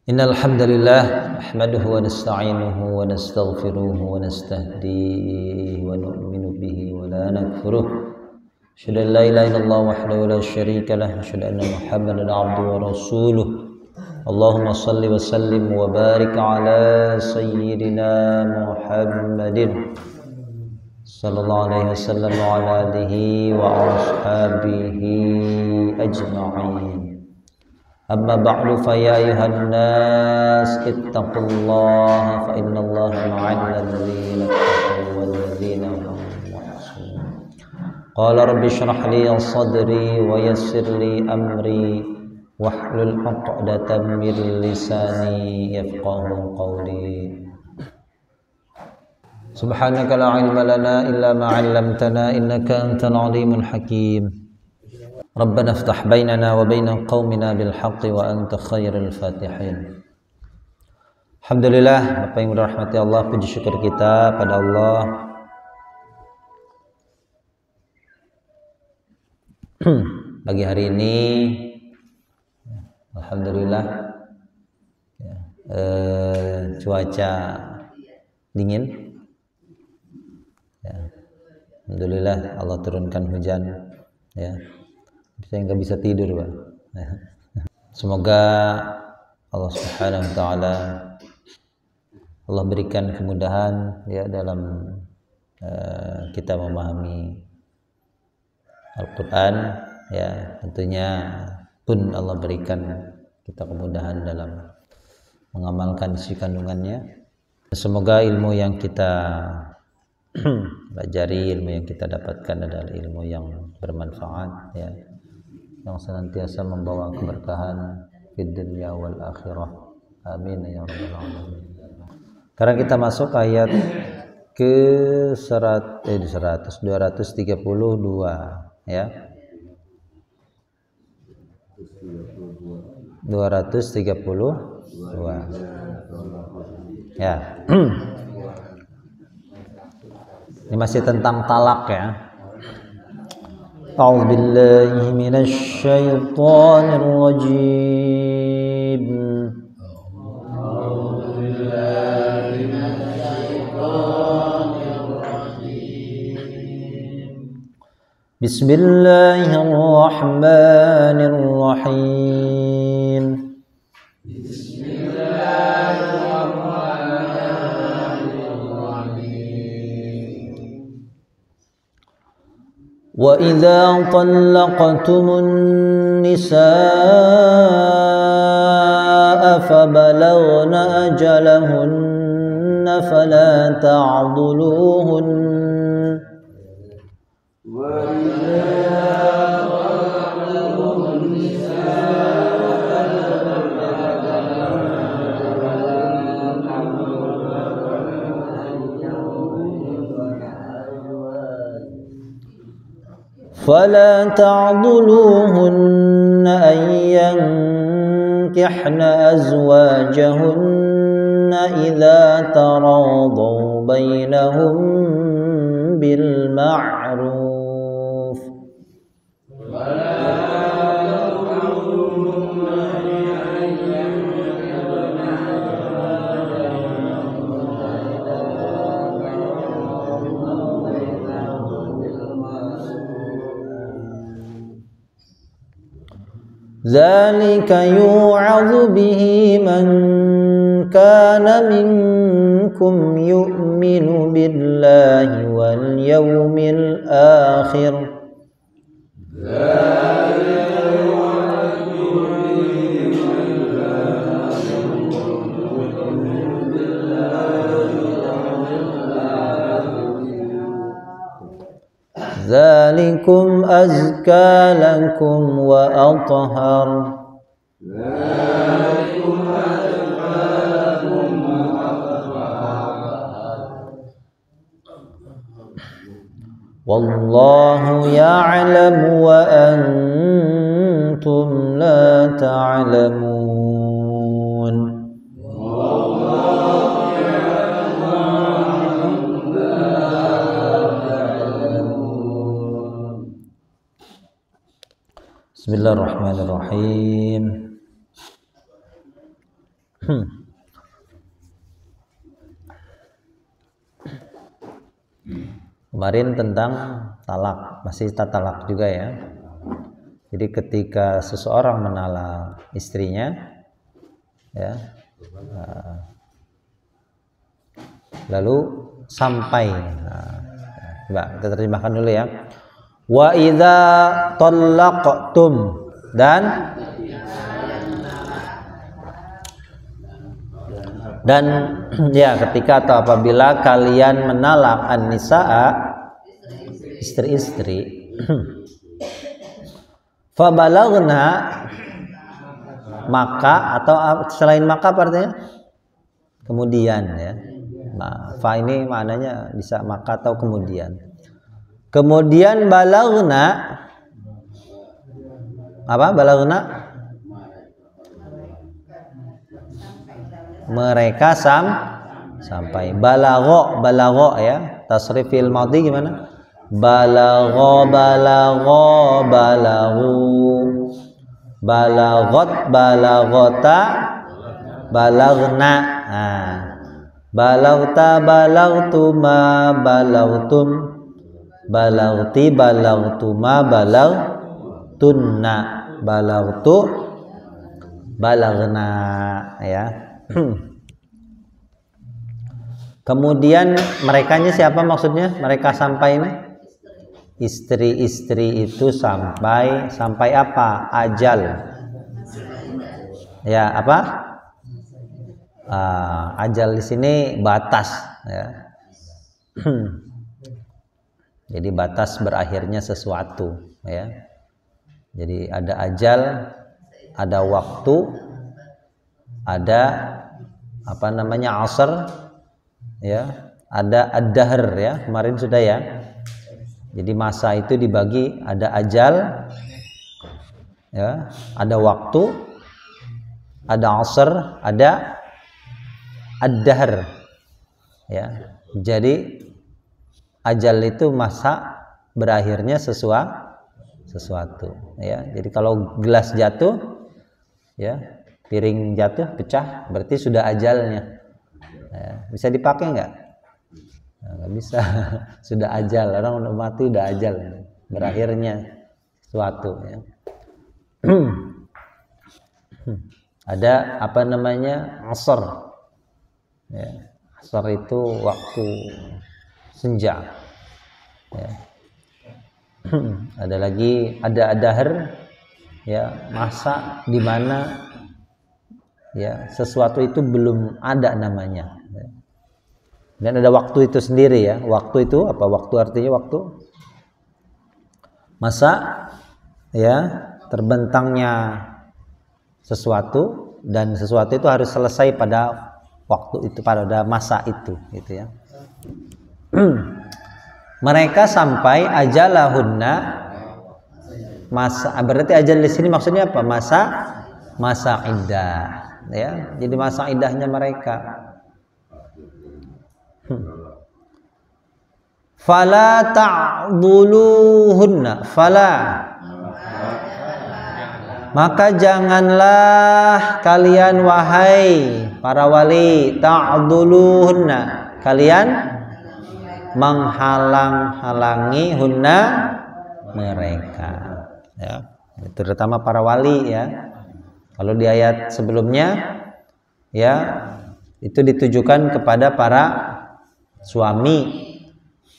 Innal hamdalillah nahmaduhu wa nasta'inuhu wa nastaghfiruhu wa nastahdihi wa nu'minu bihi wa la nakfuruh. Asyhadu an la ilaha illallah wahdahu la syarika lah, asyhadu anna Muhammadan 'abduhu wa rasuluh. Allahumma shalli wa sallim wa barik ala sayyidina Muhammadin sallallahu alaihi wasallam wa ala alihi wa ashabihi ajma'in. Amma ba'du fa ya ayuhan nas ittaqullaha fa innallaha ma'al ladzina taqaw wal ladzina hum muhsinun. Qala rabbi shrah li sadri wa yassir li amri wahlul 'uqdatam min lisani yafqahu qawli. Subhanaka la ilma lana illa ma 'allamtana innaka antal alimul hakim. Rabbana iftah bainana wa baina qaumina bil haqqi wa anta khairul fatihin. Alhamdulillah, Bapak yang dirahmati Allah, puji syukur kita pada Allah pagi hari ini. Alhamdulillah cuaca dingin ya. Alhamdulillah Allah turunkan hujan ya. Saya nggak bisa tidur, Pak. Semoga Allah Subhanahu wa taala Allah berikan kemudahan ya dalam kita memahami Al-Qur'an ya, tentunya pun Allah berikan kita kemudahan dalam mengamalkan isi kandungannya. Semoga ilmu yang kita pelajari, ilmu yang kita dapatkan adalah ilmu yang bermanfaat ya, yang senantiasa membawa keberkahan di dunia wal akhirah. Amin ya rabbal alamin. Sekarang kita masuk ayat ke 232 ya. 232 ya. Ini masih tentang talak ya. A'udzu billahi minasy syaithanir rajim. A'udzu billahi minasy syaithanir rajim. Bismillahirrahmanirrahim. وَإِذَا طَلَّقْتُمُ النِّسَاءَ فَبَلَغْنَ أَجَلَهُنَّ فَلَا تعضلوهن أن ينكحن أزواجهن إذا تراضوا بينهم بالمعروف. ذلك يوعظ به من كان منكم يؤمن بالله واليوم الآخر. ذلكم أزكى لكم وأطهر. والله يعلم وأنتم لا تعلمون. Bismillahirrahmanirrahim. Kemarin tentang talak, masih talak juga ya. Jadi ketika seseorang menalak istrinya, ya, lalu sampai, coba kita terjemahkan dulu ya. Wa idza talaqtum, dan ya ketika atau apabila kalian menalak an-nisaa, istri-istri, fabalagna, maka atau selain maka artinya kemudian ya. Fa ini maknanya bisa maka atau kemudian. Kemudian balagna, apa balagna? Mereka sampai. Balagho ya. Tasrifil madhi gimana? Balagho, balaghu, balagot, balagota, balagna. Balagta, balagtuma, balagtum, balagti, balagtuma, balagtunna, balagtu, balagna ya. Kemudian merekanya siapa maksudnya? Mereka sampai ini? Istri-istri itu sampai apa? Ajal. Ya, apa? Ajal di sini batas ya. Jadi batas berakhirnya sesuatu ya. Jadi ada ajal, ada waktu, ada apa namanya asr ya, ada ad-dahr ya, kemarin sudah ya. Jadi masa itu dibagi, ada ajal ya, ada waktu, ada asr, ada ad-dahr ya. Jadi ajal itu masa berakhirnya sesuatu ya. Jadi kalau gelas jatuh ya, piring jatuh pecah, berarti sudah ajalnya ya. Bisa dipakai nggak? Nggak bisa. Sudah ajal, orang udah mati udah ajal, berakhirnya sesuatu ya. Ada apa namanya asr ya. Asar itu waktu senja ya. Ada lagi, ada dahr ya, masa di mana ya sesuatu itu belum ada namanya ya. Dan ada waktu itu sendiri ya. Waktu itu apa? Waktu artinya waktu masa ya, terbentangnya sesuatu, dan sesuatu itu harus selesai pada waktu itu, pada masa itu gitu ya. Mereka sampai ajalahunna, masa, berarti ajal di sini maksudnya apa? Masa iddah ya. Jadi masa iddahnya mereka. Fala ta'dhuluhunna, fala, maka janganlah kalian wahai para wali, ta'dhuluhunna, kalian menghalang-halangi hunna, mereka ya. Terutama para wali ya. Kalau di ayat sebelumnya ya, itu ditujukan kepada para suami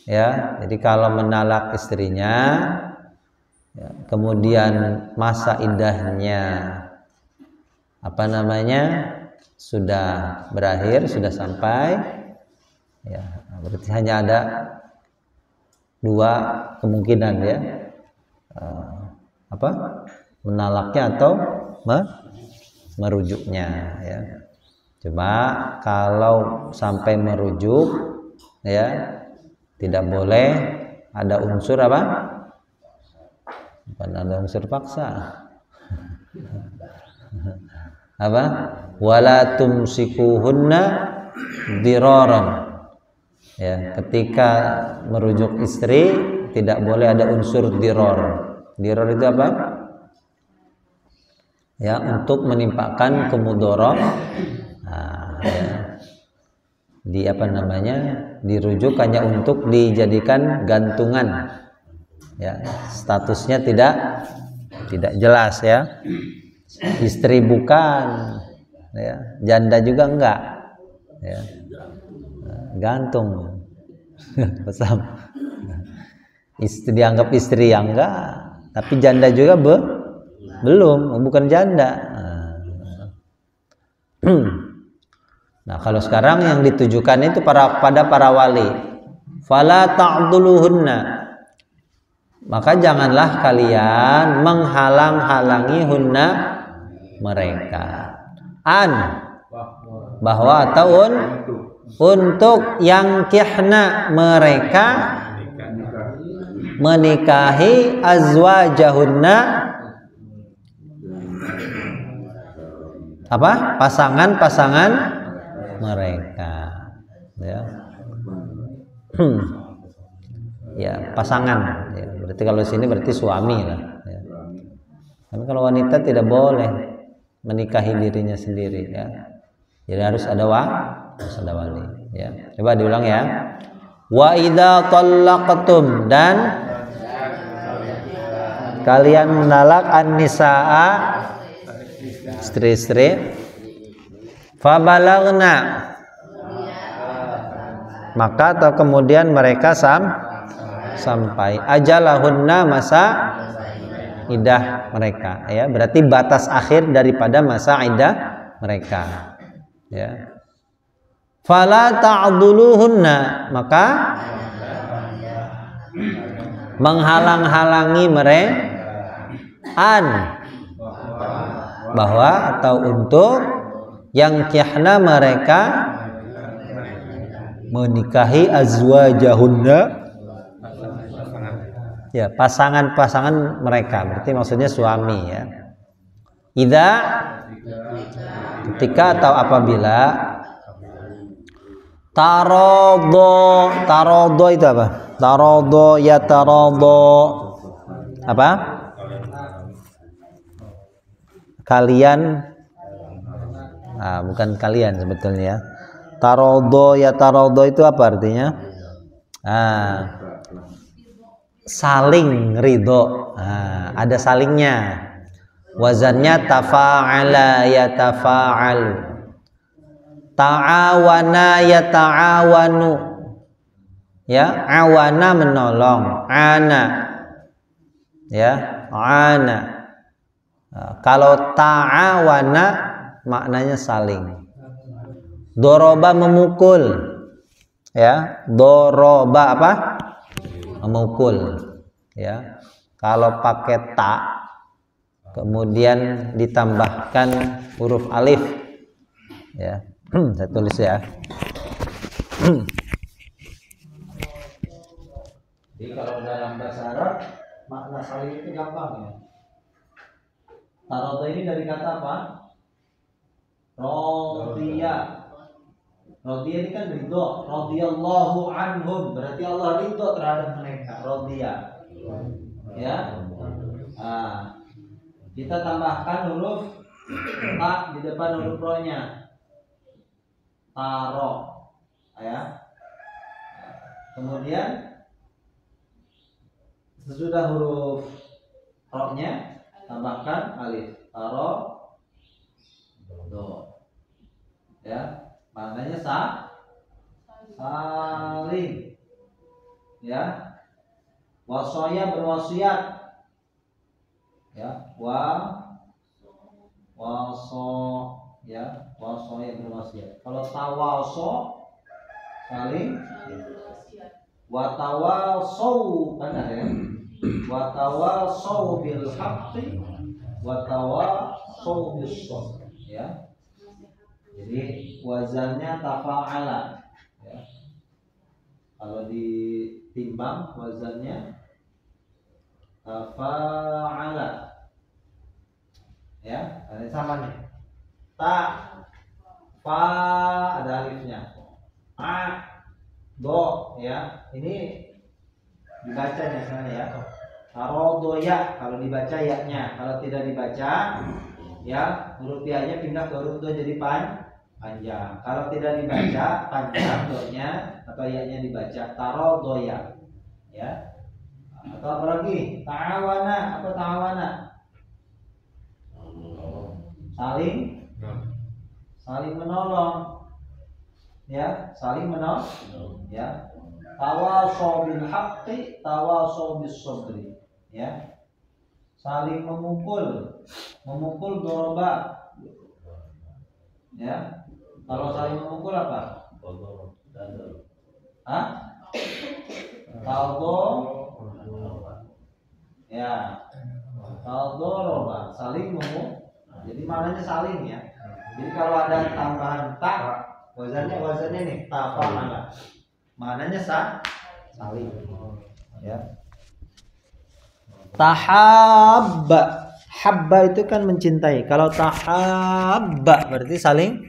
ya. Jadi kalau menalak istrinya ya, kemudian masa iddahnya apa namanya sudah berakhir, sudah sampai ya, berarti hanya ada dua kemungkinan ya, apa, menalaknya atau merujuknya ya. Cuma kalau sampai merujuk ya, tidak boleh ada unsur apa? Bukan ada unsur paksa. Apa? Wala tumsikuhunna diraran. Ya, ketika merujuk istri tidak boleh ada unsur dirar. Dirar itu apa? Ya, untuk menimpakan kemudarat Ya. Di apa namanya, dirujuk hanya untuk dijadikan gantungan, ya, statusnya tidak jelas, ya. Istri bukan, ya, janda juga enggak, ya, gantung. Pesam. Istri dianggap istri yang enggak, tapi janda juga belum, bukan janda. Nah, kalau sekarang yang ditujukan itu pada para wali. Fala ta'dhuluhunna. Maka janganlah kalian menghalang-halangi hunna mereka. Bahwa atau untuk yang kihna mereka menikahi azwajahunna, apa? Pasangan-pasangan mereka, ya. Ya, pasangan, ya. Berarti kalau sini berarti suami lah, ya. Tapi kalau wanita tidak boleh menikahi dirinya sendiri, ya. Jadi harus ada wali, ya. Coba diulang, ya. Wa idza talaqtum, dan kalian menalak an-nisaa, istri-istri, fabalagna, maka atau kemudian mereka sampai ajalahunna, masa iddah mereka, ya. Berarti batas akhir daripada masa iddah mereka, ya. Fala ta'dhuluhunna, maka menghalang-halangi mereka bahwa atau untuk yang kihna mereka menikahi azwajahunna, ya, pasangan-pasangan mereka, berarti maksudnya suami, ya. Idza, ketika atau apabila, tarodo itu apa? Tarodo ya tarodo, apa? Kalian, bukan kalian sebetulnya. Tarodo ya tarodo itu apa artinya? Saling ridho. Ada salingnya. Wazannya tafa'ala ya tafa'alu, ta'awana ya ta'awanu, ya. Awana menolong, ana, ya, ana. Kalau ta'awana maknanya saling. Doroba memukul, ya. Doroba apa? Memukul, ya. Kalau pakai ta kemudian ditambahkan huruf alif, ya. Saya tulis, ya. Jadi kalau dalam bahasa Arab makna saling itu gampang, ya. Tarodo ini dari kata apa? Rodiya. Rodiya ini kan ridho. Radhiyallahu anhum, berarti Allah ridho terhadap mereka. Rodiya, ya. Kita tambahkan huruf ta di depan huruf ro-nya. Taro, ya. Kemudian sesudah huruf ro-nya tambahkan alif. Taro do, ya. Maknanya saling, ya. Wasoya berwasiat, ya. Waso, ya. Wasoya berwasiat. Kalau tawaso saling, watawasau kan ada, ya. Watawasau bil haqqi watawasau bis sabr, ya. Jadi wazannya tafa'ala, ya. Kalau ditimbang wazannya tafa'ala, ya. Ada sama nih. Ta, fa ada alifnya. A, do, ya. Ini dibaca di sana, ya. Tarodo ya kalau dibaca ya-nya. Kalau tidak dibaca, ya, huruf ya-nya pindah ke huruf do jadi panjang. Kalau tidak dibaca panjang do-nya atau ya-nya dibaca tarodoya, ya. Atau apa lagi? Ta'awana, apa ta'awana? Saling menolong. Ya, saling menolong. Ya. Tawasaw bil haqqi, tawasaw bis sabri. Ya. Saling memukul doroba. Ya. Kalau saling memukul apa? Hah? Taldo. Ya. Taldoroba, saling memukul. Jadi maknanya saling ya. Jadi kalau ada tambahan tak, wazannya nih tafa'ala. Maknanya saling. Ya. Tahabba. Habba itu kan mencintai. Kalau tahabba berarti saling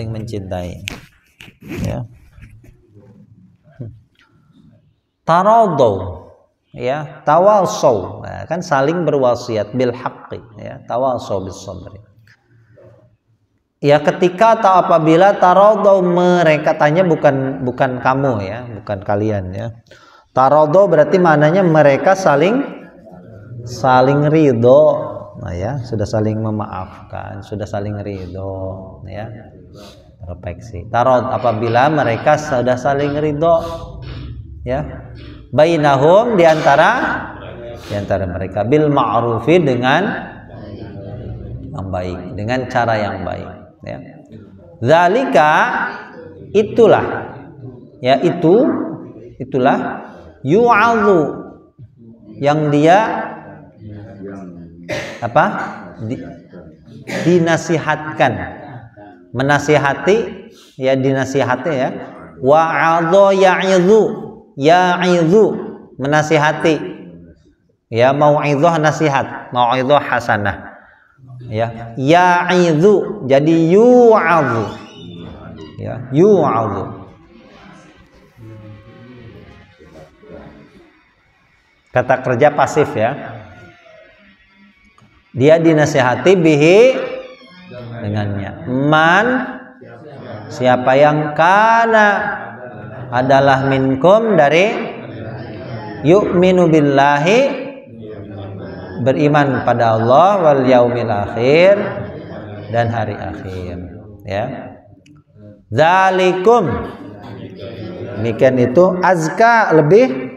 mencintai. Ya. Taradau. Ya, tawasaw, nah, kan saling berwasiat bil haqqi, ya, tawasaw bis sabri. Ya, ketika atau apabila taradau, mereka tanya bukan kamu ya, bukan kalian ya. Taradau berarti maknanya mereka saling ridho. Nah ya, sudah saling memaafkan, sudah saling ridho ya. Refleksi. Tarad apabila mereka sudah saling ridho ya. Bainahum di antara mereka bil ma'rufi dengan yang baik, dengan cara yang baik ya. Zalika itulah ya, itulah yu'adhu yang dia apa? Dinasihatkan, menasihati ya, dinasihati ya. Wa'adhu ya'idhu menasihati ya, mau'idhah nasihat, mau'idhah hasanah ya, ya'idhu jadi yu'adhu ya, yu'adhu. Kata kerja pasif ya, dia dinasihati bihi dengannya. Man siapa yang kana adalah minkum dari yu'minu billahi beriman pada Allah wal yaumil akhir dan hari akhir ya. Zalikum demikian itu azka lebih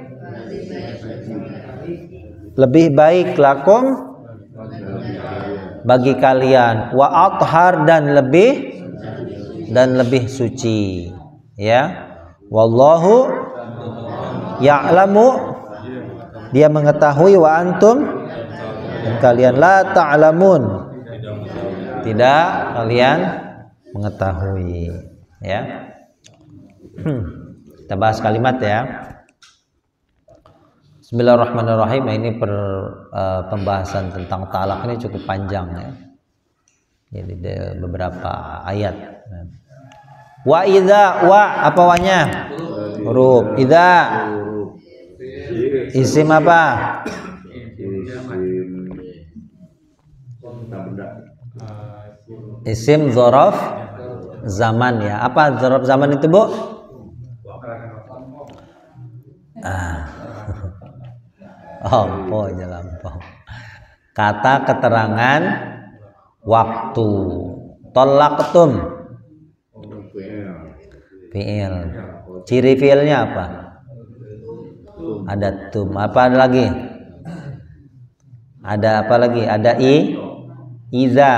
baik lakum bagi kalian, wa athhar dan lebih suci ya. Wallahu ya'lamu dia mengetahui, wa antum dan kalian la ta'lamun tidak kalian mengetahui ya. Kita bahas kalimat ya. Bismillahirrahmanirrahim. Ini pembahasan tentang talak ini cukup panjang ya. Jadi beberapa ayat. Wa idza, wa apa wanya? Huruf. Idza isim apa? Isim dzaraf zaman ya. Apa dzaraf zaman itu, Bu? Aja lampau. Kata keterangan waktu. Tolaktum fi'il. Ciri fi'ilnya apa? Ada tum. Apa lagi? Ada apa lagi? Ada iza.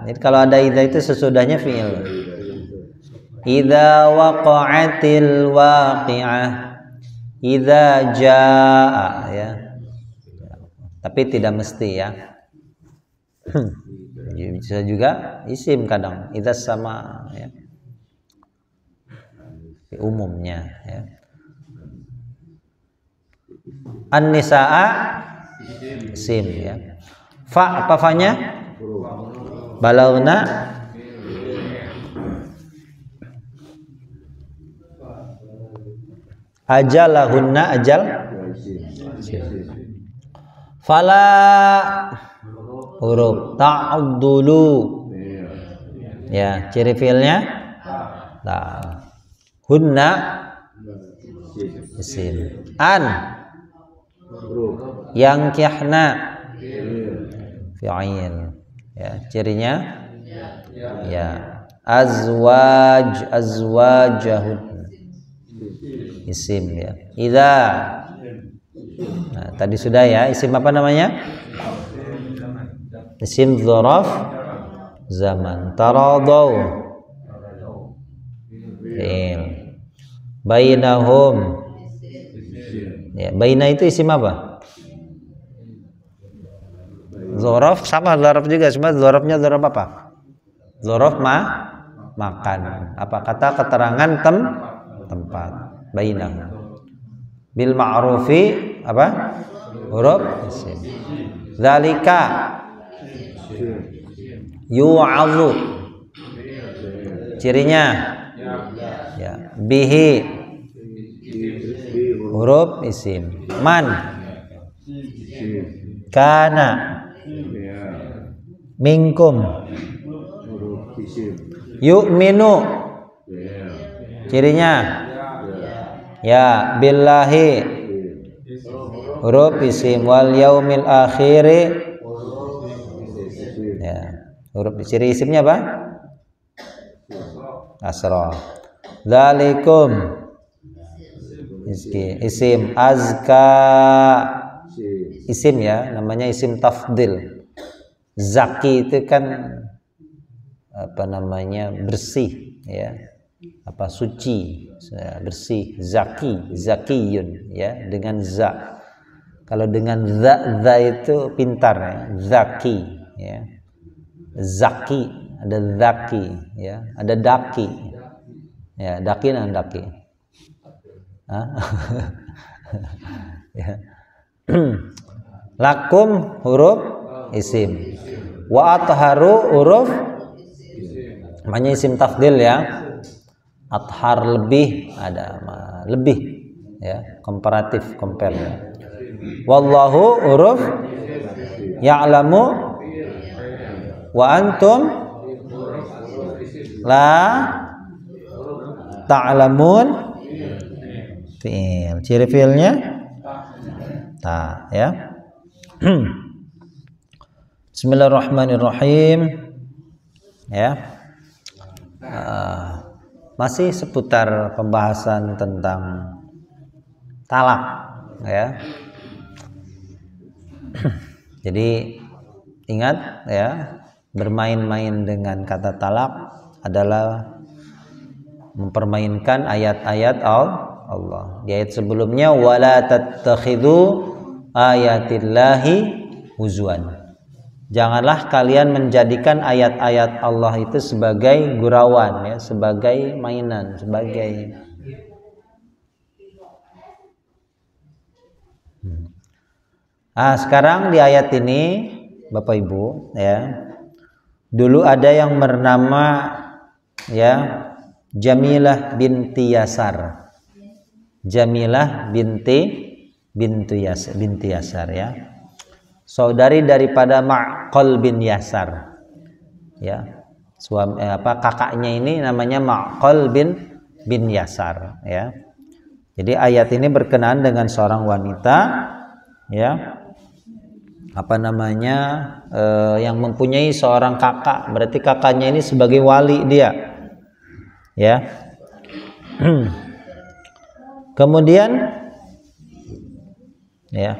Jadi kalau ada iza itu sesudahnya fi'il. Idza waqa'atil waqi'ah, idza jaa ya. Tapi tidak mesti ya. Bisa juga isim kadang. Idza sama ya. Umumnya ya. An-nisaa isim ya. Fa apa fanya? Balauna ajalahunna ajal. Fala huruf ta'dulu Ya, ciri fiilnya ta. Hunna isim. An yankihna fi'il. Ya, cirinya ya. Azwajahun isim ya. Idza. Nah, tadi sudah ya, isim apa namanya? Isim dzaraf zaman. Taradau fi'il. Bainahum ya, baina itu isim apa? Dzaraf sama dzaraf juga, cuma dzarafnya dzaraf apa? Dzaraf makan. Apa kata keterangan tempat. Bainahum. Bil ma'rufi apa? Huruf isim. Dzalika yu'adzu. Cirinya ya, bihi huruf isim. Man kana minkum yu'minu. Cirinya ya, billahi huruf isim. Wal yaumil akhiri ya, huruf ciri isimnya apa? Asra. Dzalikum isim. Azka isim ya, namanya isim tafdil. Zaki itu kan apa namanya, bersih ya, apa suci, bersih. Zaki, zakiyun ya, dengan za. Kalau dengan za itu pintar ya, zaki ya. Zaki, ada zaki ya, ada daki ya, daki dan daki. Ya. Lakum huruf isim. Wa atharu huruf namanya isim tafdil ya. Athar lebih, ada lebih ya, komparatif, compare ya. Wallahu huruf ya'lamu wa antum la ta'lamun fi'il. Ciri fi'ilnya ta ya. Bismillahirrahmanirrahim ya. Masih seputar pembahasan tentang talak ya. Jadi ingat ya, bermain-main dengan kata talak adalah mempermainkan ayat-ayat Allah. Di ayat sebelumnya wala tattakhidhu ayatillahi huzwan. Janganlah kalian menjadikan ayat-ayat Allah itu sebagai gurauan ya, sebagai mainan, sebagai sekarang di ayat ini Bapak Ibu ya, dulu ada yang bernama ya Jamilah binti Yasar. Jamilah binti Yasar ya. Saudari daripada Ma'qal bin Yasar. Ya. Suami kakaknya ini namanya Ma'qal bin Yasar ya. Jadi ayat ini berkenaan dengan seorang wanita ya. Apa namanya? Yang mempunyai seorang kakak, berarti kakaknya ini sebagai wali dia. Ya. Kemudian ya,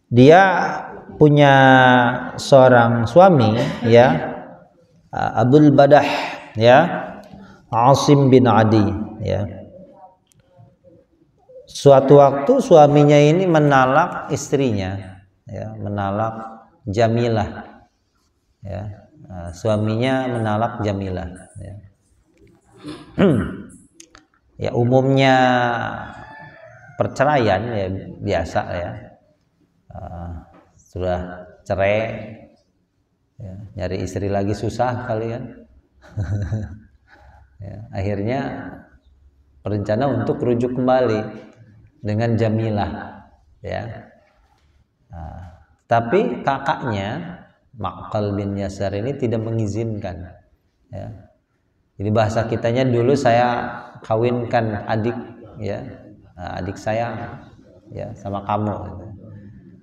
dia punya seorang suami ya, Abul Badah ya, Asim bin Adi ya. Suatu waktu suaminya ini menalak istrinya ya, menalak Jamilah ya. Suaminya menalak Jamilah ya. Ya umumnya perceraian ya biasa ya. Sudah cerai ya, nyari istri lagi susah kalian. Ya, akhirnya berencana untuk rujuk kembali dengan Jamilah ya. Tapi kakaknya Ma'qal bin Yasar ini tidak mengizinkan, ya. Jadi bahasa kitanya, dulu saya kawinkan adik, ya, adik saya, ya, sama kamu.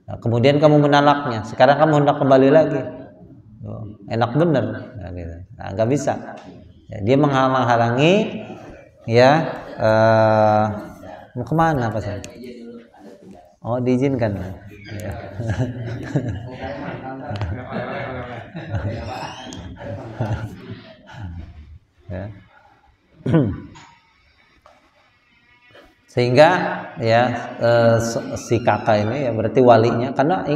Nah, kemudian kamu menalaknya, sekarang kamu hendak kembali lagi. Oh, enak bener, nah, gitu. Nah, nggak bisa. Ya, dia menghalang-halangi, ya. Mau kemana Pak San? Oh, diizinkan. Ya. Ya. Sehingga ya si kakak ini ya berarti walinya, karena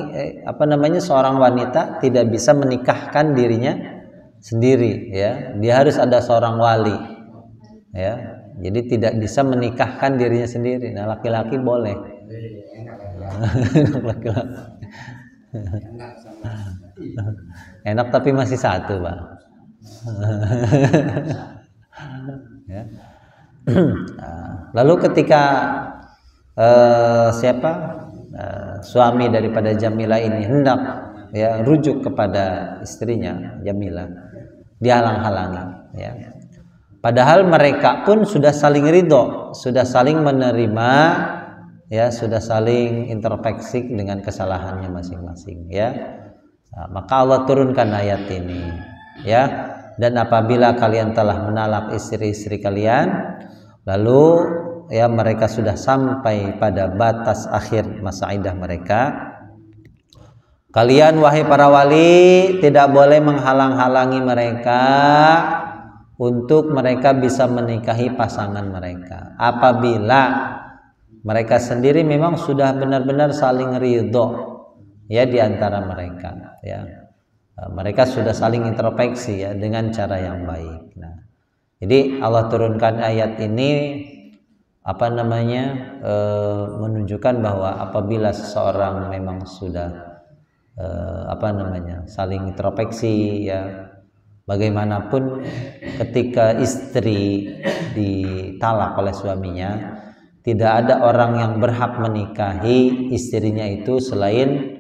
apa namanya, seorang wanita tidak bisa menikahkan dirinya sendiri, ya, dia harus ada seorang wali, ya, jadi tidak bisa menikahkan dirinya sendiri. Nah, laki-laki boleh. Laki-laki enak tapi masih satu, Pak. Ya. Lalu ketika suami daripada Jamilah ini hendak, ya, rujuk kepada istrinya Jamilah, dihalang-halangi, ya. Padahal mereka pun sudah saling ridho, sudah saling menerima, ya, sudah saling introspeksi dengan kesalahannya masing-masing, ya. Nah, maka Allah turunkan ayat ini, ya. Dan apabila kalian telah menalak istri-istri kalian, lalu, ya, mereka sudah sampai pada batas akhir masa iddah mereka, kalian wahai para wali tidak boleh menghalang-halangi mereka untuk mereka bisa menikahi pasangan mereka apabila mereka sendiri memang sudah benar-benar saling ridho, ya, di antara mereka, ya. Mereka sudah saling introspeksi, ya, dengan cara yang baik. Nah, jadi Allah turunkan ayat ini apa namanya, menunjukkan bahwa apabila seseorang memang sudah apa namanya, saling introspeksi, ya, bagaimanapun ketika istri ditalak oleh suaminya, tidak ada orang yang berhak menikahi istrinya itu selain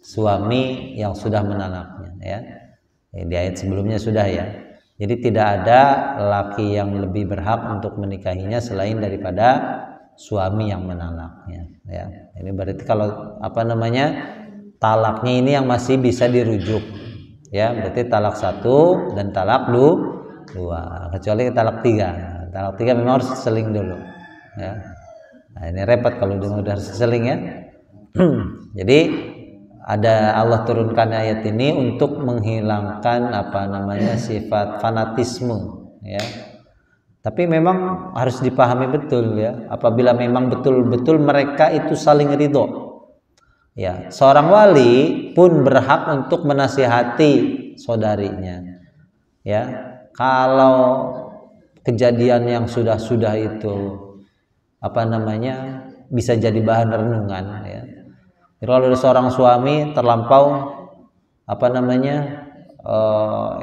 suami yang sudah menalaknya, ya. Di ayat sebelumnya sudah, ya. Jadi tidak ada laki yang lebih berhak untuk menikahinya selain daripada suami yang menalaknya, ya. Ini berarti kalau apa namanya, talaknya ini yang masih bisa dirujuk, ya, berarti talak 1 dan talak 2, kecuali talak 3. Talak 3 memang harus seling dulu, ya. Nah, ini repot kalau udah seling, ya. Jadi ada Allah turunkan ayat ini untuk menghilangkan apa namanya, sifat fanatisme, ya. Tapi memang harus dipahami betul, ya, apabila memang betul-betul mereka itu saling ridho, ya, seorang wali pun berhak untuk menasihati saudarinya, ya. Kalau kejadian yang sudah itu apa namanya, bisa jadi bahan renungan, ya. Kalau ada seorang suami terlampau apa namanya,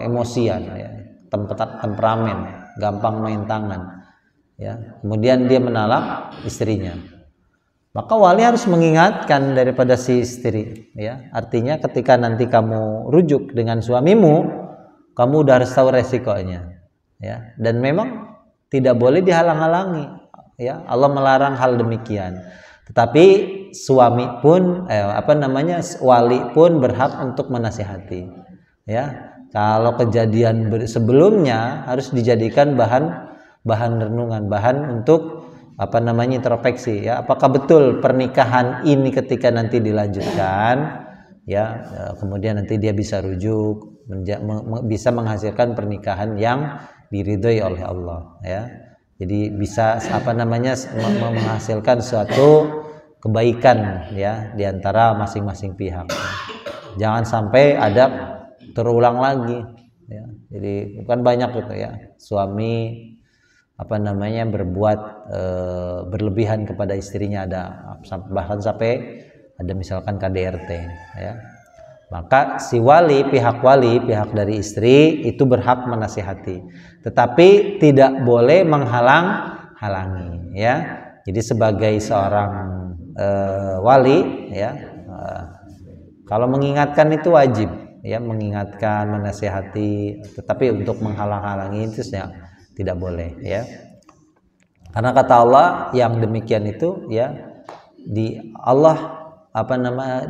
emosian, ya, temperamen, gampang main tangan, ya, kemudian dia menalak istrinya, maka wali harus mengingatkan daripada si istri, ya. Artinya ketika nanti kamu rujuk dengan suamimu, kamu udah harus tahu resikonya, ya, dan memang tidak boleh dihalang-halangi, ya. Allah melarang hal demikian. Tetapi suami pun apa namanya, wali pun berhak untuk menasihati, ya. Kalau kejadian sebelumnya harus dijadikan bahan renungan, bahan untuk apa namanya, introspeksi, ya. Apakah betul pernikahan ini ketika nanti dilanjutkan, ya, kemudian nanti dia bisa rujuk, bisa menghasilkan pernikahan yang diridhoi oleh Allah, ya. Jadi bisa apa namanya, menghasilkan suatu kebaikan, ya, diantara masing-masing pihak. Jangan sampai ada terulang lagi, ya. Jadi bukan banyak gitu, ya, suami apa namanya berbuat berlebihan kepada istrinya, ada bahkan sampai ada misalkan KDRT, ya. Maka si wali, pihak dari istri itu berhak menasihati, tetapi tidak boleh menghalang-halangi, ya. Jadi sebagai seorang wali, ya, kalau mengingatkan itu wajib, ya mengingatkan, menasihati, tetapi untuk menghalang-halangi itu ya tidak boleh ya. Karena kata Allah yang demikian itu ya di Allah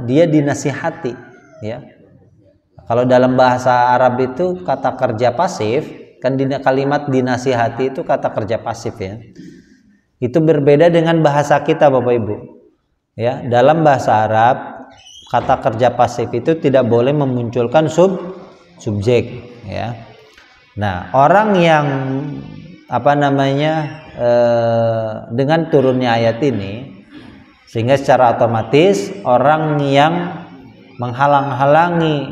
dia dinasihati ya. Kalau dalam bahasa Arab itu kata kerja pasif kan kalimat dinasihati itu kata kerja pasif ya. Itu berbeda dengan bahasa kita Bapak Ibu. Ya, dalam bahasa Arab kata kerja pasif itu tidak boleh memunculkan subjek ya. Nah, orang yang dengan turunnya ayat ini sehingga secara otomatis orang yang menghalang-halangi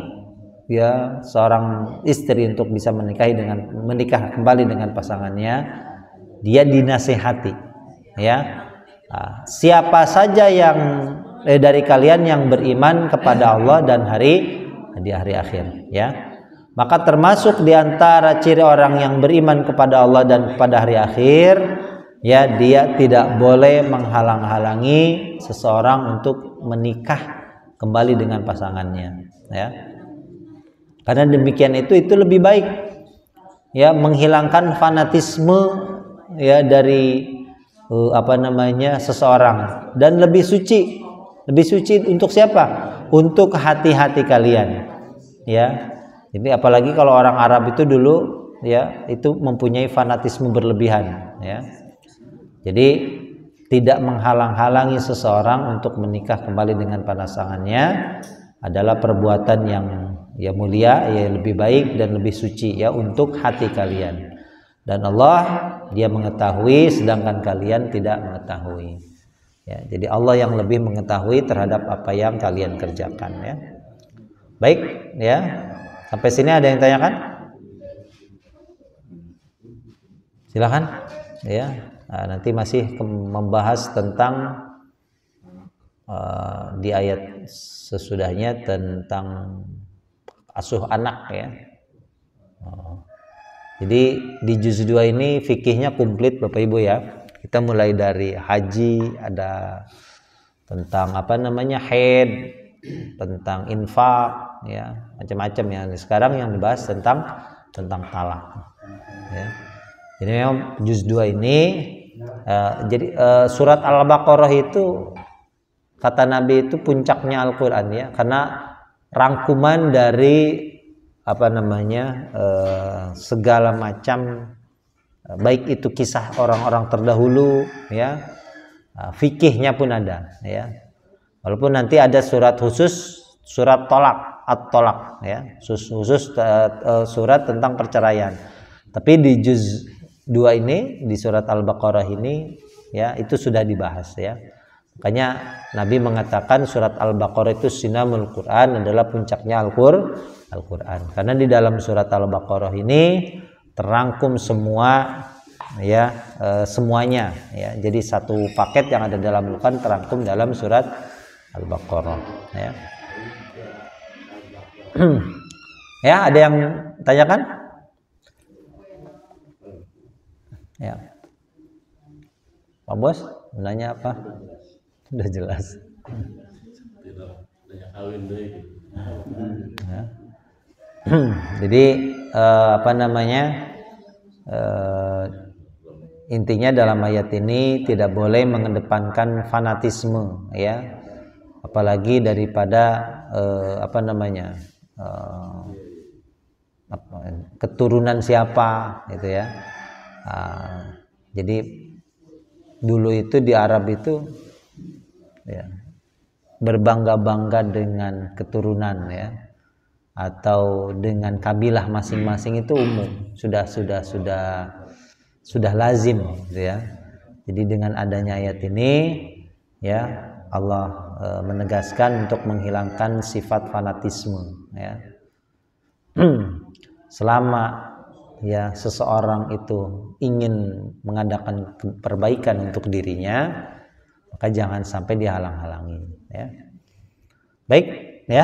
ya seorang istri untuk bisa menikah kembali dengan pasangannya, dia dinasihati ya. Nah, siapa saja yang dari kalian yang beriman kepada Allah dan di hari akhir ya, maka termasuk diantara ciri orang yang beriman kepada Allah dan kepada hari akhir ya, dia tidak boleh menghalang-halangi seseorang untuk menikah kembali dengan pasangannya ya. Karena demikian itu lebih baik ya, menghilangkan fanatisme ya dari seseorang, dan lebih suci untuk siapa? Untuk hati-hati kalian ya. Ini apalagi kalau orang Arab itu dulu ya itu mempunyai fanatisme berlebihan ya. Jadi tidak menghalang-halangi seseorang untuk menikah kembali dengan pasangannya adalah perbuatan yang ya mulia, ya lebih baik dan lebih suci ya untuk hati kalian. Dan Allah dia mengetahui sedangkan kalian tidak mengetahui. Ya, jadi Allah yang lebih mengetahui terhadap apa yang kalian kerjakan ya. Baik ya. Sampai sini ada yang tanyakan? Silakan ya. Nah, nanti masih membahas tentang di ayat sesudahnya tentang asuh anak ya. Jadi di juz 2 ini fikihnya komplit Bapak Ibu ya. Kita mulai dari haji, ada tentang haid, tentang infak ya, macam-macam ya. Sekarang yang dibahas tentang talak ya. Jadi memang juz 2 ini surat Al-Baqarah itu kata Nabi itu puncaknya Al-Qur'an ya, karena rangkuman dari segala macam baik itu kisah orang-orang terdahulu ya, fikihnya pun ada ya. Walaupun nanti ada surat khusus, surat at-tolak ya, khusus surat tentang perceraian. Tapi di juz 2 ini, di surat Al-Baqarah ini ya, itu sudah dibahas ya. Makanya Nabi mengatakan surat Al-Baqarah itu sinamul Quran, adalah puncaknya Al-Quran. Karena di dalam surat Al-Baqarah ini terangkum semua ya, semuanya ya. Jadi satu paket yang ada dalam Al-Quran terangkum dalam surat Al-Baqarah ya. Ya, ada yang tanyakan? Ya. Pak Bos, menanya apa? Sudah jelas. Ya. Jadi intinya dalam ayat ini tidak boleh mengedepankan fanatisme ya, apalagi daripada keturunan siapa gitu ya. Jadi dulu itu di Arab itu ya, berbangga-bangga dengan keturunan ya, atau dengan kabilah masing-masing itu umum, sudah lazim gitu ya. Jadi dengan adanya ayat ini ya, Allah menegaskan untuk menghilangkan sifat fanatisme ya. Selama ya seseorang itu ingin mengadakan perbaikan untuk dirinya, maka jangan sampai dihalang-halangi ya. Baik ya.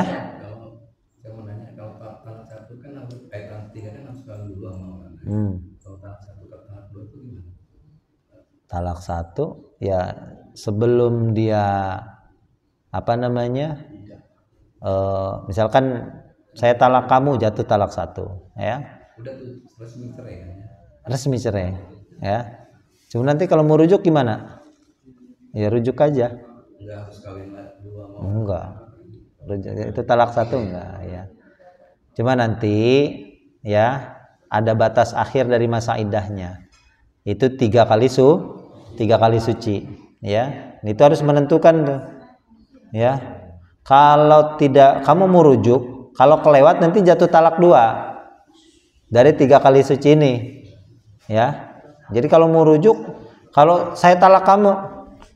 Saya mau nanya, kalau talak satu kan talak tiga kan harus kalau dulu sama orang. Kalau talak satu ke talak dua itu gimana? Talak satu ya sebelum dia misalkan Saya talak kamu, jatuh talak 1, ya. Udah tuh resmi cerai kan ya. Resmi cerai, ya. Cuma nanti kalau mau rujuk gimana? Ya rujuk aja. Enggak harus kawin 2 mau. Enggak. Rujuk, itu talak 1 enggak, ya. Cuma nanti ya ada batas akhir dari masa iddahnya. Itu 3 kali suci, ya. Itu harus menentukan tuh. Ya. Kalau tidak kamu mau rujuk, kalau kelewat nanti jatuh talak 2 dari 3 kali suci ini, ya. Jadi kalau mau rujuk, kalau saya talak kamu,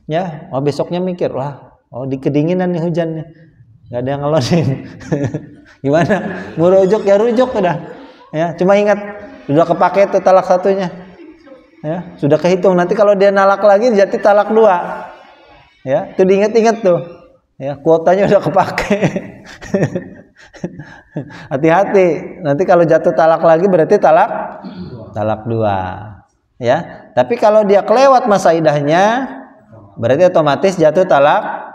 ya, oh besoknya mikir, wah, oh di kedinginan nih hujan nih, nggak ada yang ngelonin. Gimana? Mau rujuk ya rujuk udah, ya. Cuma ingat sudah kepake tuh talak 1-nya, ya. Sudah kehitung. Nanti kalau dia nalak lagi jadi talak 2, ya. Itu diingat-ingat tuh. Ya, kuotanya udah kepake. Hati-hati, nanti kalau jatuh talak lagi berarti talak 2, ya. Tapi kalau dia kelewat masa iddahnya berarti otomatis jatuh talak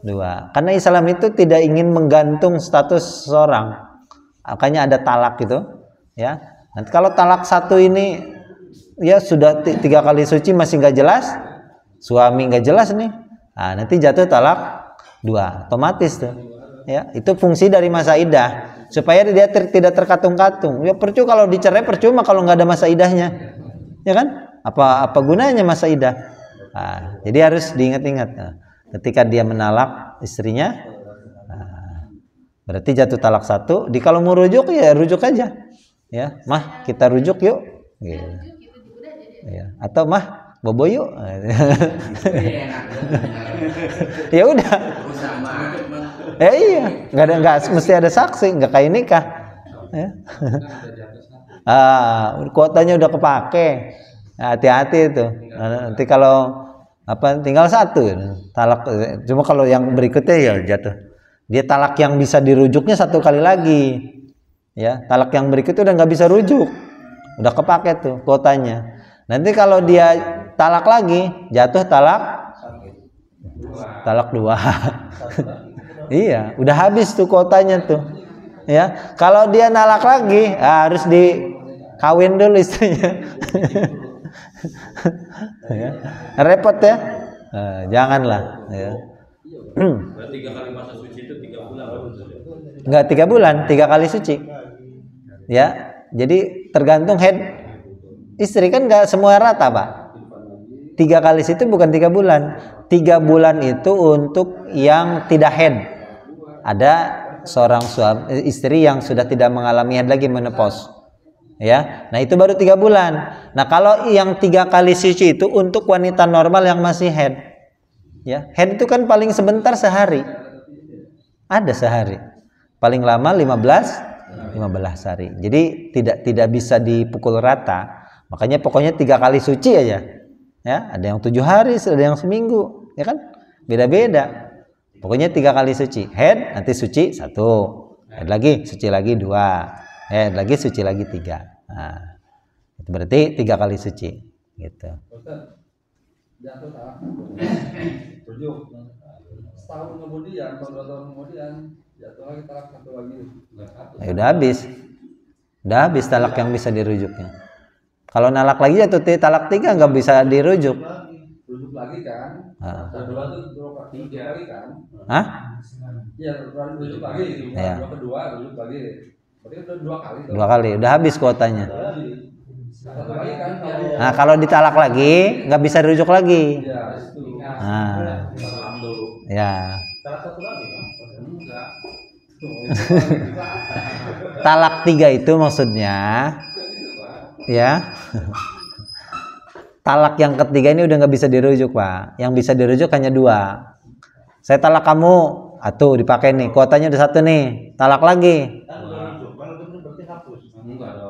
2. Karena Islam itu tidak ingin menggantung status seseorang, makanya ada talak gitu, ya. Nanti kalau talak 1 ini ya sudah 3 kali suci masih nggak jelas, suami nggak jelas nih, nah, nanti jatuh talak 2 otomatis tuh, ya. Itu fungsi dari masa iddah supaya dia tidak terkatung-katung. Ya percuma kalau dicerai, percuma kalau nggak ada masa iddahnya, ya kan? Apa gunanya masa iddah? Nah, jadi harus diingat-ingat. Nah, ketika dia menalak istrinya, nah, berarti jatuh talak 1. Di kalau mau rujuk ya rujuk aja, ya. Mah kita rujuk yuk, gitu. Ya. Atau mah bobo yuk. Ya udah. Ya iya, nggak mesti ada saksi, nggak kayak nikah. Ya. Kuotanya udah kepake. Hati-hati itu. Nanti kalau tinggal 1 talak. Cuma kalau yang berikutnya ya jatuh. Dia talak yang bisa dirujuknya 1 kali lagi. Ya, talak yang berikutnya udah nggak bisa rujuk. Udah kepake tuh kuotanya. Nanti kalau dia talak lagi, jatuh talak 2. Iya, udah habis tuh kuotanya tuh. Ya, kalau dia nalak lagi, harus dikawin dulu istrinya. Ya. Repot ya. Janganlah. Ya. Berarti 3 kali masa suci itu 3 bulan. Enggak 3 bulan, 3 kali suci. Ya, jadi tergantung head. Istri kan nggak semua rata, Pak. 3 kali itu bukan 3 bulan. 3 bulan itu untuk yang tidak head. Ada seorang istri yang sudah tidak mengalami head lagi, menopause. Ya, nah itu baru 3 bulan. Nah kalau yang 3 kali suci itu untuk wanita normal yang masih head. Ya, head itu kan paling sebentar sehari. Ada sehari. Paling lama 15 hari. Jadi tidak bisa dipukul rata. Makanya pokoknya 3 kali suci aja. Ya, ada yang 7 hari, ada yang seminggu, ya kan? Beda-beda. Pokoknya 3 kali suci. Head nanti suci 1. Head lagi suci lagi 2. Head lagi suci lagi 3. Nah, itu berarti 3 kali suci, gitu. Jatuh talak rujuk. Setahun kemudian atau 2 tahun kemudian jatuh lagi talak 1 lagi. Ya, udah habis talak yang bisa dirujuknya. Kalau nalak lagi jatuh talak 3 nggak bisa dirujuk. Rujuk lagi kan? Kedua tuh rujuk lagi kan? Hah? Iya, rujuk lagi. Ya. Kedua rujuk lagi. Berarti udah 2 kali. 2 kali, udah habis kuotanya. Satu lagi kan? Nah kalau ditalak lagi nggak bisa dirujuk lagi. Iya, itu. Nah, ya. Talak 1 lagi kan? Enggak. Talak 3 itu maksudnya, ya. Talak yang ketiga ini udah nggak bisa dirujuk, Pak. Yang bisa dirujuk hanya 2. Saya talak kamu, atuh dipakai nih, kuotanya udah 1 nih, talak lagi.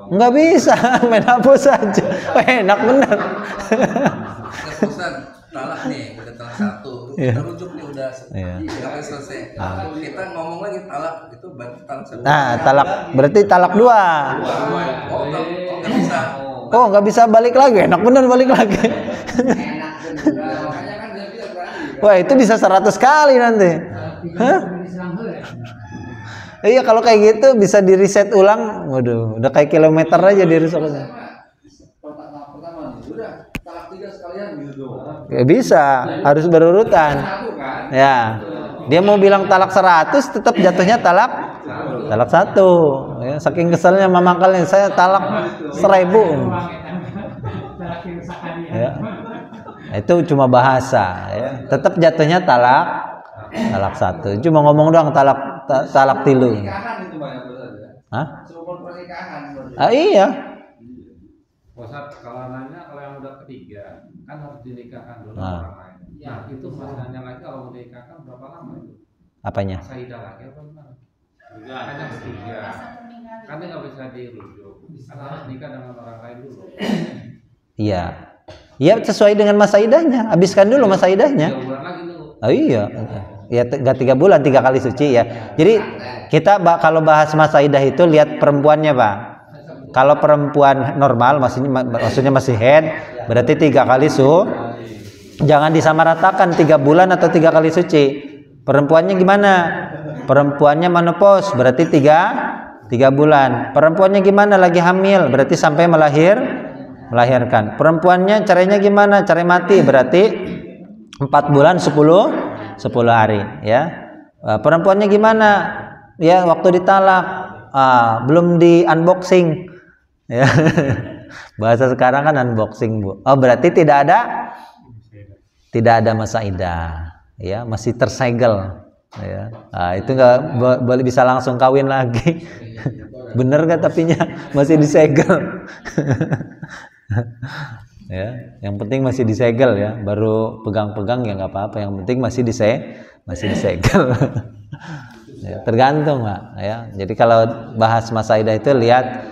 Nggak bisa, main hapus aja. Enak bener. Keputusan talak nih, udah talak 1, kita rujuk nih udah selesai. Kita ngomong lagi talak itu berarti talak 1. Nah, talak berarti talak 2. Oh, nggak bisa. Oh, nggak bisa balik lagi. Enak bener balik lagi. Wah, itu bisa 100 kali nanti. Hah? Iya, kalau kayak gitu bisa di reset ulang. Waduh, udah kayak kilometer aja di reset. Pertama nih, udah talak 3 sekalian gitu doang. Ya, bisa, harus berurutan. Ya. Dia mau bilang talak 100 tetap jatuhnya talak 1. Ya, saking keselnya mamakalnya saya talak 1000. Ya. Itu cuma bahasa ya. Tetap jatuhnya talak 1. Cuma ngomong doang talak 3. Pernikahan itu banyak besar ya. Hah? Seumur pernikahan. Iya. Ustaz, kalau nanya kalau yang udah ketiga kan harus dinikahkan dulu Nah. orang lain. Ya, itu masalahnya lagi kalau menikahkan berapa lama itu? Apanya? Saidah lagi apa gimana? Kan yang ketiga. Kan dia nggak bisa dirujuk. Kan harus nikah dengan orang lain dulu. Iya. Iya, sesuai dengan masa idahnya. Habiskan dulu masa idahnya. 3 bulan lagi tuh. Oh iya. Ya nggak 3 bulan, 3 kali suci ya. Jadi kita kalau bahas masa idah itu lihat perempuannya, Pak. Kalau perempuan normal maksudnya masih head, berarti 3 kali jangan disamaratakan 3 bulan atau 3 kali suci. Perempuannya gimana? Perempuannya menopause berarti 3 bulan. Perempuannya gimana? Lagi hamil berarti sampai melahirkan. Perempuannya caranya gimana? Cerai mati berarti 4 bulan 10 hari ya. Perempuannya gimana? Ya waktu ditalak belum di unboxing ya. Bahasa sekarang kan unboxing, Bu. Oh, berarti tidak ada masa idah ya, masih tersegel ya. Itu nggak boleh bisa langsung kawin lagi. Bener nggak tapinya masih disegel. Ya, yang penting masih disegel ya, baru pegang-pegang ya nggak apa-apa, yang penting masih disegel. Ya, tergantung, Pak ya. Jadi kalau bahas masa idah itu lihat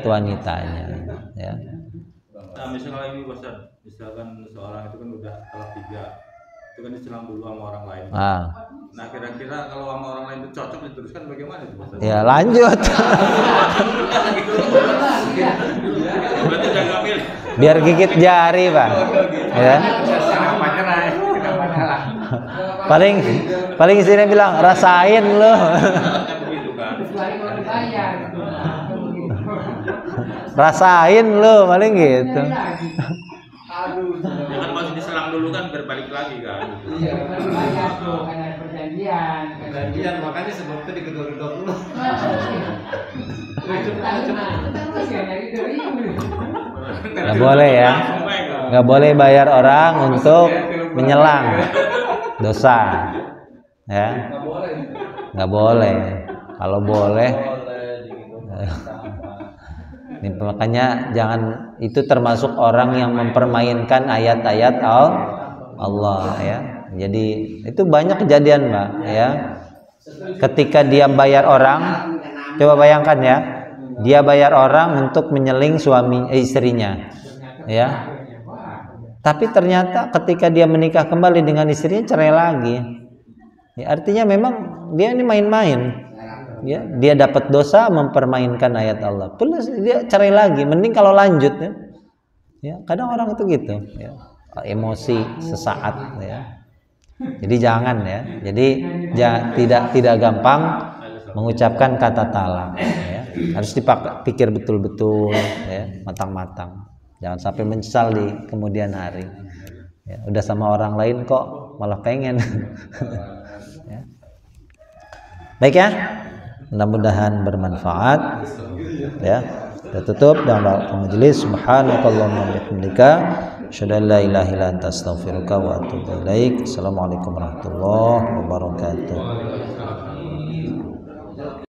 wanitanya ya. Nah, misalnya ini misalkan seorang itu kan udah talak 3, itu kan diselang dulu sama orang lain. Nah, kira-kira kalau sama orang lain itu cocok diteruskan bagaimana itu, Ustaz? Ya lanjut. Berarti udah ngambil. Biar gigit jari, Pak ya. Paling istrinya bilang rasain lo. Rasain lo paling gitu. Ya kan masih diselang dulu kan berbalik lagi kan. Iya, banyak tuh kan ada perjanjian. makanya sebelumnya digedor-gedor dulu. Nggak boleh ya. Nggak boleh bayar orang untuk menyelang dosa. Ya. Nggak boleh. Nggak boleh. Kalau boleh. Ini makanya jangan, itu termasuk orang yang mempermainkan ayat-ayat Allah ya. Jadi itu banyak kejadian, Mbak ya. Ketika dia bayar orang, coba bayangkan ya, dia bayar orang untuk menyeling istrinya ya. Tapi ternyata ketika dia menikah kembali dengan istrinya cerai lagi. Ya, artinya memang dia ini main-main. Ya, dia dapat dosa mempermainkan ayat Allah. Plus dia cerai lagi. Mending kalau lanjut ya. Ya, kadang orang itu gitu ya. Emosi sesaat ya. Jadi jangan ya. Jadi tidak gampang mengucapkan kata talak ya. Harus dipikir betul-betul ya, matang-matang. Jangan sampai menyesal di kemudian hari. Ya, udah sama orang lain kok malah pengen. Ya. Baik ya. Mudah-mudahan bermanfaat ya. Kita tutup dengan majelis. Subhanakallahumma wa bihamdika asyhadu an la ilaha illa anta astaghfiruka wa atubu ilaik. Assalamualaikum warahmatullahi wabarakatuh.